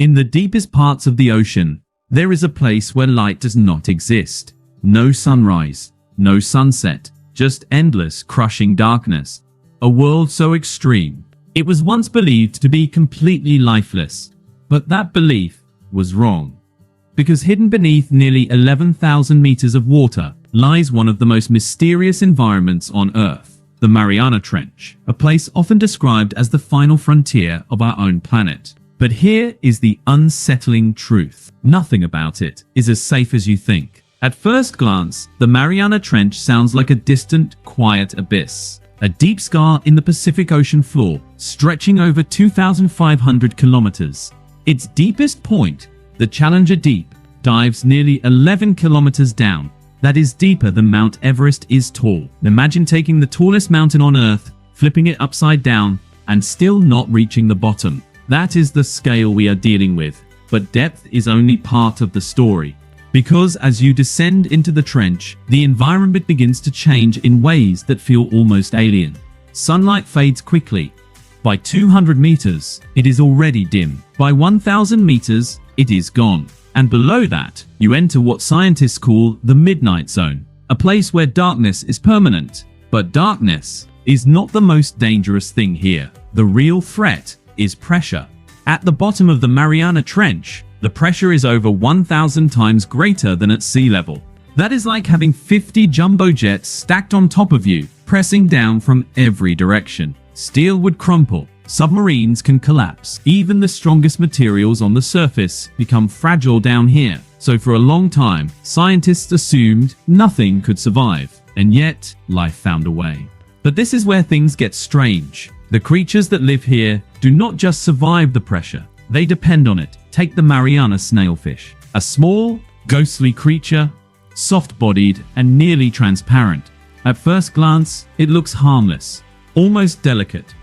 In the deepest parts of the ocean, there is a place where light does not exist. No sunrise, no sunset, just endless, crushing darkness. A world so extreme, it was once believed to be completely lifeless. But that belief was wrong. Because hidden beneath nearly 11,000 meters of water lies one of the most mysterious environments on Earth, the Mariana Trench, a place often described as the final frontier of our own planet. But here is the unsettling truth. Nothing about it is as safe as you think. At first glance, the Mariana Trench sounds like a distant, quiet abyss. A deep scar in the Pacific Ocean floor, stretching over 2,500 kilometers. Its deepest point, the Challenger Deep, dives nearly 11 kilometers down. That is deeper than Mount Everest is tall. Imagine taking the tallest mountain on Earth, flipping it upside down, and still not reaching the bottom. That is the scale we are dealing with. But depth is only part of the story. Because as you descend into the trench, the environment begins to change in ways that feel almost alien. Sunlight fades quickly. By 200 meters, it is already dim. By 1,000 meters, it is gone. And below that, you enter what scientists call the midnight zone, a place where darkness is permanent. But darkness is not the most dangerous thing here. The real threat is pressure. At the bottom of the Mariana Trench, the pressure is over 1,000 times greater than at sea level. That is like having 50 jumbo jets stacked on top of you, pressing down from every direction. Steel would crumple, submarines can collapse. Even the strongest materials on the surface become fragile down here. So for a long time, scientists assumed nothing could survive. And yet, life found a way. But this is where things get strange. The creatures that live here do not just survive the pressure, they depend on it. Take the Mariana snailfish. A small, ghostly creature, soft-bodied and nearly transparent. At first glance, it looks harmless, almost delicate.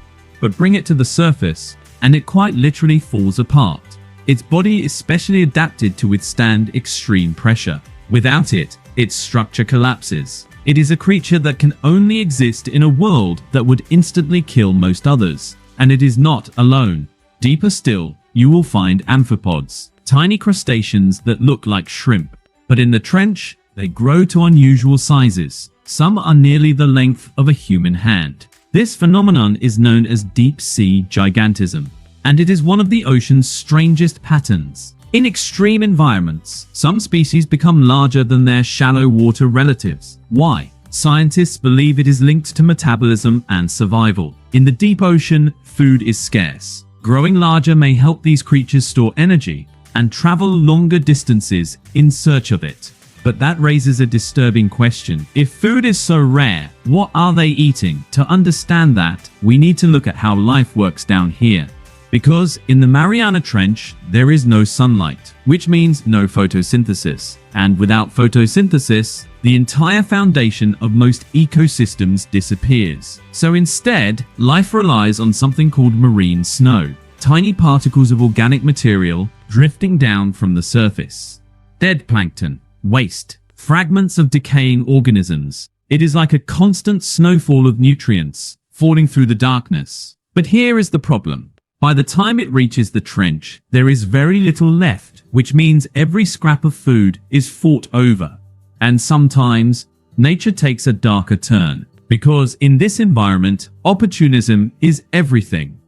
But bring it to the surface, and it quite literally falls apart. Its body is specially adapted to withstand extreme pressure. Without it, its structure collapses. It is a creature that can only exist in a world that would instantly kill most others. And it is not alone. Deeper still, you will find amphipods, tiny crustaceans that look like shrimp. But in the trench, they grow to unusual sizes. Some are nearly the length of a human hand. This phenomenon is known as deep-sea gigantism, and it is one of the ocean's strangest patterns. In extreme environments, some species become larger than their shallow water relatives. Why? Scientists believe it is linked to metabolism and survival. In the deep ocean, food is scarce. Growing larger may help these creatures store energy and travel longer distances in search of it. But that raises a disturbing question. If food is so rare, what are they eating? To understand that, we need to look at how life works down here. Because in the Mariana Trench, there is no sunlight, which means no photosynthesis. And without photosynthesis, the entire foundation of most ecosystems disappears. So instead, life relies on something called marine snow, tiny particles of organic material drifting down from the surface. Dead plankton, waste, fragments of decaying organisms. It is like a constant snowfall of nutrients falling through the darkness. But here is the problem. By the time it reaches the trench, there is very little left, which means every scrap of food is fought over. And sometimes, nature takes a darker turn, because in this environment, opportunism is everything.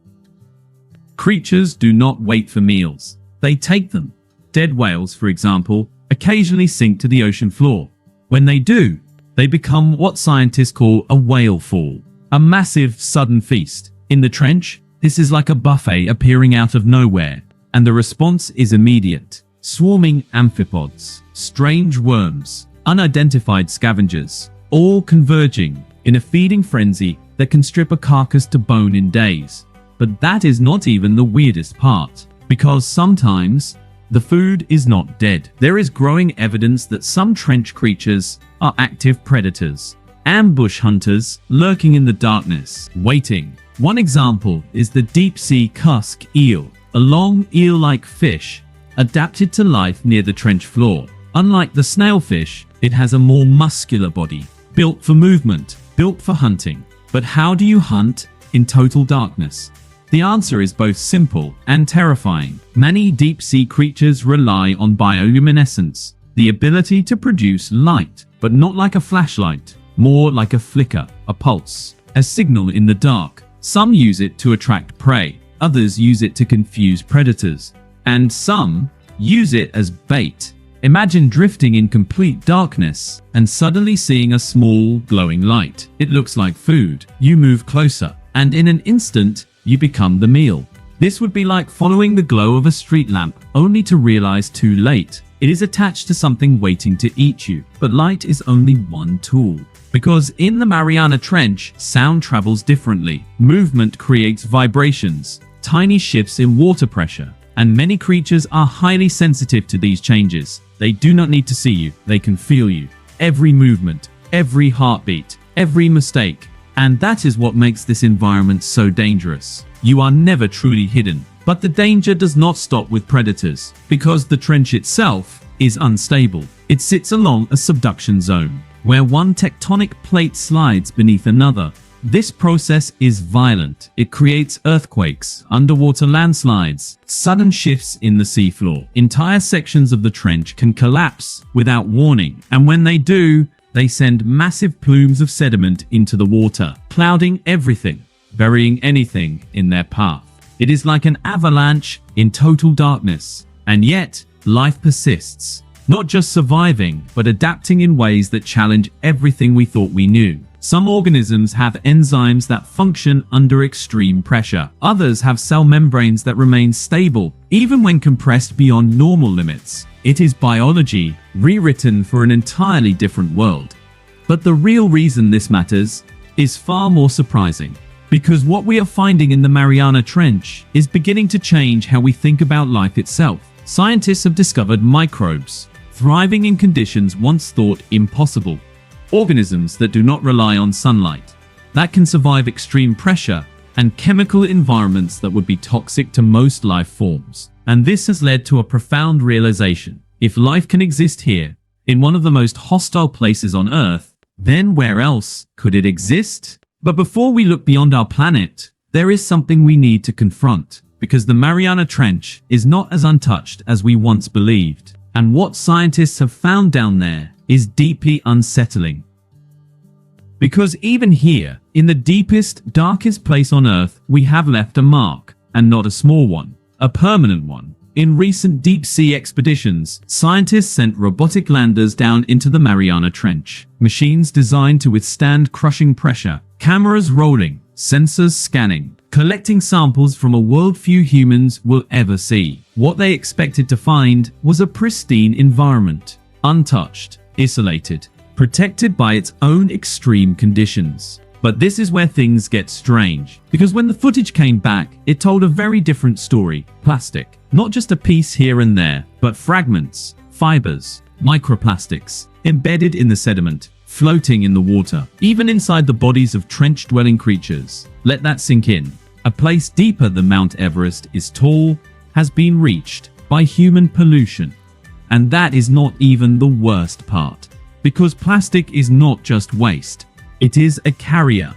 Creatures do not wait for meals. They take them. Dead whales, for example, occasionally sink to the ocean floor. When they do, they become what scientists call a whale fall, a massive sudden feast. In the trench, this is like a buffet appearing out of nowhere, and the response is immediate. Swarming amphipods, strange worms, unidentified scavengers, all converging in a feeding frenzy that can strip a carcass to bone in days. But that is not even the weirdest part, because sometimes the food is not dead. There is growing evidence that some trench creatures are active predators, ambush hunters lurking in the darkness, waiting. One example is the deep-sea cusk eel, a long eel-like fish adapted to life near the trench floor. Unlike the snailfish, it has a more muscular body, built for movement, built for hunting. But how do you hunt in total darkness? The answer is both simple and terrifying. Many deep-sea creatures rely on bioluminescence, the ability to produce light, but not like a flashlight, more like a flicker, a pulse, a signal in the dark. Some use it to attract prey, others use it to confuse predators, and some use it as bait. Imagine drifting in complete darkness and suddenly seeing a small, glowing light. It looks like food. You move closer, and in an instant, you become the meal. This would be like following the glow of a street lamp, only to realize too late it is attached to something waiting to eat you. But light is only one tool. Because in the Mariana Trench, sound travels differently. Movement creates vibrations, tiny shifts in water pressure, and many creatures are highly sensitive to these changes. They do not need to see you, they can feel you. Every movement, every heartbeat, every mistake. And that is what makes this environment so dangerous. You are never truly hidden. But the danger does not stop with predators, because the trench itself is unstable. It sits along a subduction zone, where one tectonic plate slides beneath another. This process is violent. It creates earthquakes, underwater landslides, sudden shifts in the seafloor. Entire sections of the trench can collapse without warning, and when they do, they send massive plumes of sediment into the water, clouding everything, burying anything in their path. It is like an avalanche in total darkness, and yet life persists. Not just surviving, but adapting in ways that challenge everything we thought we knew. Some organisms have enzymes that function under extreme pressure. Others have cell membranes that remain stable, even when compressed beyond normal limits. It is biology, rewritten for an entirely different world. But the real reason this matters is far more surprising. Because what we are finding in the Mariana Trench is beginning to change how we think about life itself. Scientists have discovered microbes thriving in conditions once thought impossible. Organisms that do not rely on sunlight, that can survive extreme pressure and chemical environments that would be toxic to most life forms. And this has led to a profound realization. If life can exist here, in one of the most hostile places on Earth, then where else could it exist? But before we look beyond our planet, there is something we need to confront, because the Mariana Trench is not as untouched as we once believed. And what scientists have found down there is deeply unsettling. Because even here, in the deepest, darkest place on Earth, we have left a mark, and not a small one, a permanent one. In recent deep-sea expeditions, scientists sent robotic landers down into the Mariana Trench. Machines designed to withstand crushing pressure, cameras rolling, sensors scanning, collecting samples from a world few humans will ever see. What they expected to find was a pristine environment, untouched, isolated, protected by its own extreme conditions. But this is where things get strange, because when the footage came back, it told a very different story. Plastic. Not just a piece here and there, but fragments, fibers, microplastics, embedded in the sediment, floating in the water, even inside the bodies of trench-dwelling creatures. Let that sink in. A place deeper than Mount Everest is tall, has been reached by human pollution. And that is not even the worst part. Because plastic is not just waste. It is a carrier,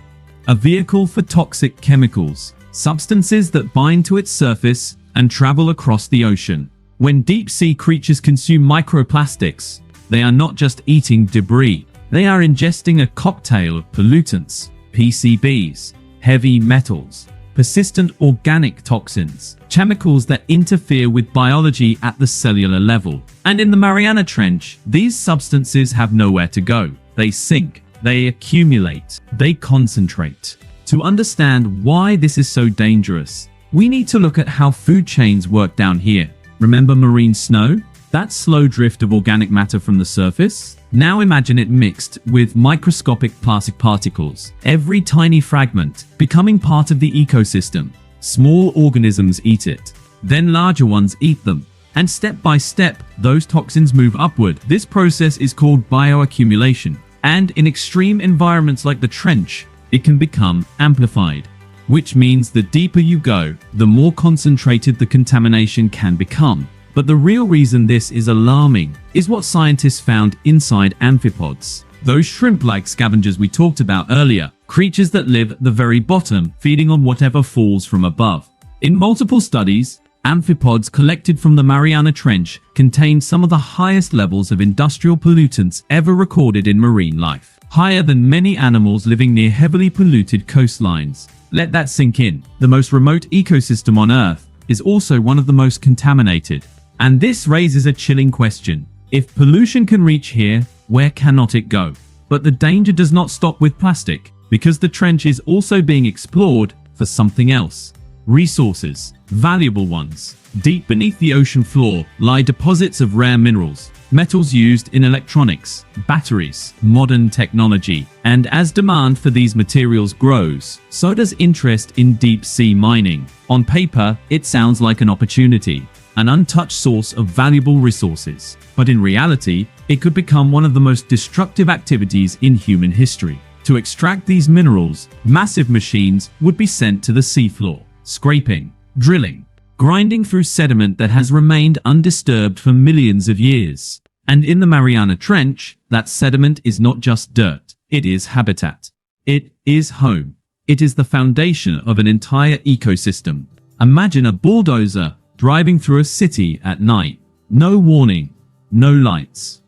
a vehicle for toxic chemicals, substances that bind to its surface and travel across the ocean. When deep-sea creatures consume microplastics, they are not just eating debris. They are ingesting a cocktail of pollutants, PCBs, heavy metals, persistent organic toxins, chemicals that interfere with biology at the cellular level. And in the Mariana Trench, these substances have nowhere to go. They sink, they accumulate, they concentrate. To understand why this is so dangerous, we need to look at how food chains work down here. Remember marine snow? That slow drift of organic matter from the surface? Now imagine it mixed with microscopic plastic particles, every tiny fragment becoming part of the ecosystem. Small organisms eat it, then larger ones eat them, and step by step, those toxins move upward. This process is called bioaccumulation, and in extreme environments like the trench, it can become amplified. Which means the deeper you go, the more concentrated the contamination can become. But the real reason this is alarming is what scientists found inside amphipods. Those shrimp-like scavengers we talked about earlier, creatures that live at the very bottom, feeding on whatever falls from above. In multiple studies, amphipods collected from the Mariana Trench contain some of the highest levels of industrial pollutants ever recorded in marine life, higher than many animals living near heavily polluted coastlines. Let that sink in. The most remote ecosystem on Earth is also one of the most contaminated. And this raises a chilling question. If pollution can reach here, where cannot it go? But the danger does not stop with plastic, because the trench is also being explored for something else. Resources, valuable ones. Deep beneath the ocean floor lie deposits of rare minerals, metals used in electronics, batteries, modern technology. And as demand for these materials grows, so does interest in deep-sea mining. On paper, it sounds like an opportunity, an untouched source of valuable resources. But in reality, it could become one of the most destructive activities in human history. To extract these minerals, massive machines would be sent to the seafloor, scraping, drilling, grinding through sediment that has remained undisturbed for millions of years. And in the Mariana Trench, that sediment is not just dirt, it is habitat. It is home. It is the foundation of an entire ecosystem. Imagine a bulldozer driving through a city at night. No warning, no lights,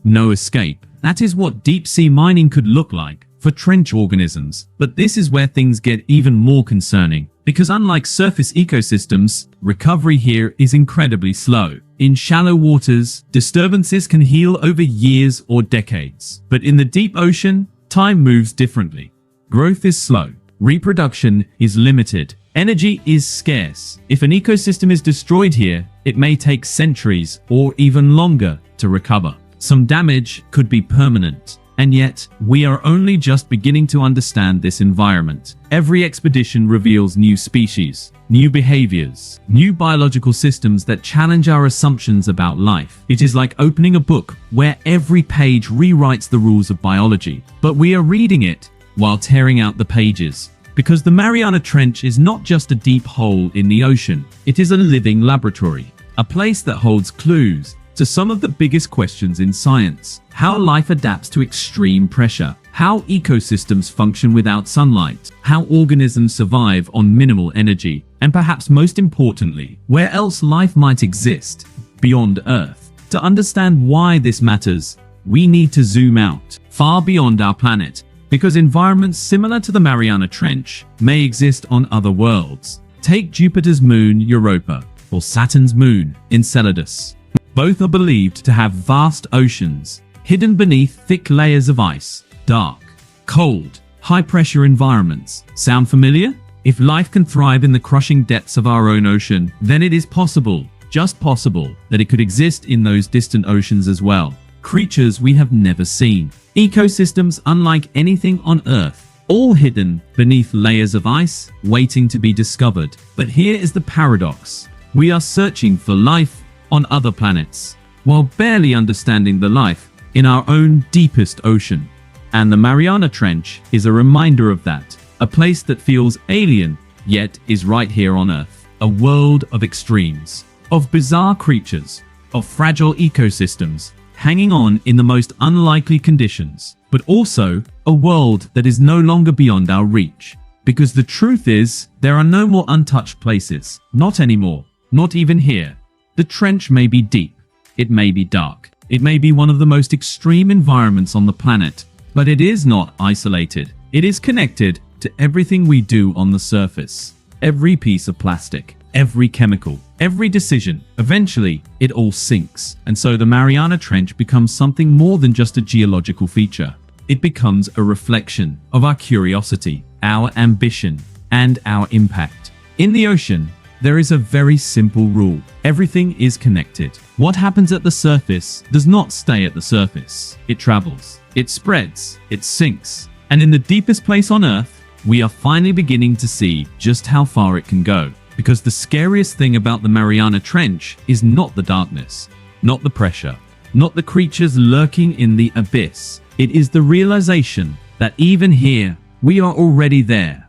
no escape. That is what deep-sea mining could look like for trench organisms. But this is where things get even more concerning, because unlike surface ecosystems, recovery here is incredibly slow. In shallow waters, disturbances can heal over years or decades. But in the deep ocean, time moves differently. Growth is slow, reproduction is limited, energy is scarce. If an ecosystem is destroyed here, it may take centuries or even longer to recover. Some damage could be permanent. And yet, we are only just beginning to understand this environment. Every expedition reveals new species, new behaviors, new biological systems that challenge our assumptions about life. It is like opening a book where every page rewrites the rules of biology. But we are reading it while tearing out the pages. Because the Mariana Trench is not just a deep hole in the ocean. It is a living laboratory, a place that holds clues to some of the biggest questions in science. How life adapts to extreme pressure, how ecosystems function without sunlight, how organisms survive on minimal energy, and perhaps most importantly, where else life might exist beyond Earth. To understand why this matters, we need to zoom out, far beyond our planet, because environments similar to the Mariana Trench may exist on other worlds. Take Jupiter's moon Europa, or Saturn's moon Enceladus. Both are believed to have vast oceans, hidden beneath thick layers of ice, dark, cold, high-pressure environments. Sound familiar? If life can thrive in the crushing depths of our own ocean, then it is possible, just possible, that it could exist in those distant oceans as well. Creatures we have never seen. Ecosystems unlike anything on Earth, all hidden beneath layers of ice, waiting to be discovered. But here is the paradox. We are searching for life on other planets, while barely understanding the life in our own deepest ocean. And the Mariana Trench is a reminder of that, a place that feels alien, yet is right here on Earth. A world of extremes, of bizarre creatures, of fragile ecosystems, hanging on in the most unlikely conditions, but also a world that is no longer beyond our reach. Because the truth is, there are no more untouched places, not anymore, not even here. The trench may be deep, it may be dark, it may be one of the most extreme environments on the planet, but it is not isolated. It is connected to everything we do on the surface. Every piece of plastic, every chemical, every decision. Eventually, it all sinks. And so the Mariana Trench becomes something more than just a geological feature. It becomes a reflection of our curiosity, our ambition, and our impact. In the ocean, there is a very simple rule. Everything is connected. What happens at the surface does not stay at the surface. It travels, it spreads, it sinks. And in the deepest place on Earth, we are finally beginning to see just how far it can go. Because the scariest thing about the Mariana Trench is not the darkness, not the pressure, not the creatures lurking in the abyss. It is the realization that even here, we are already there.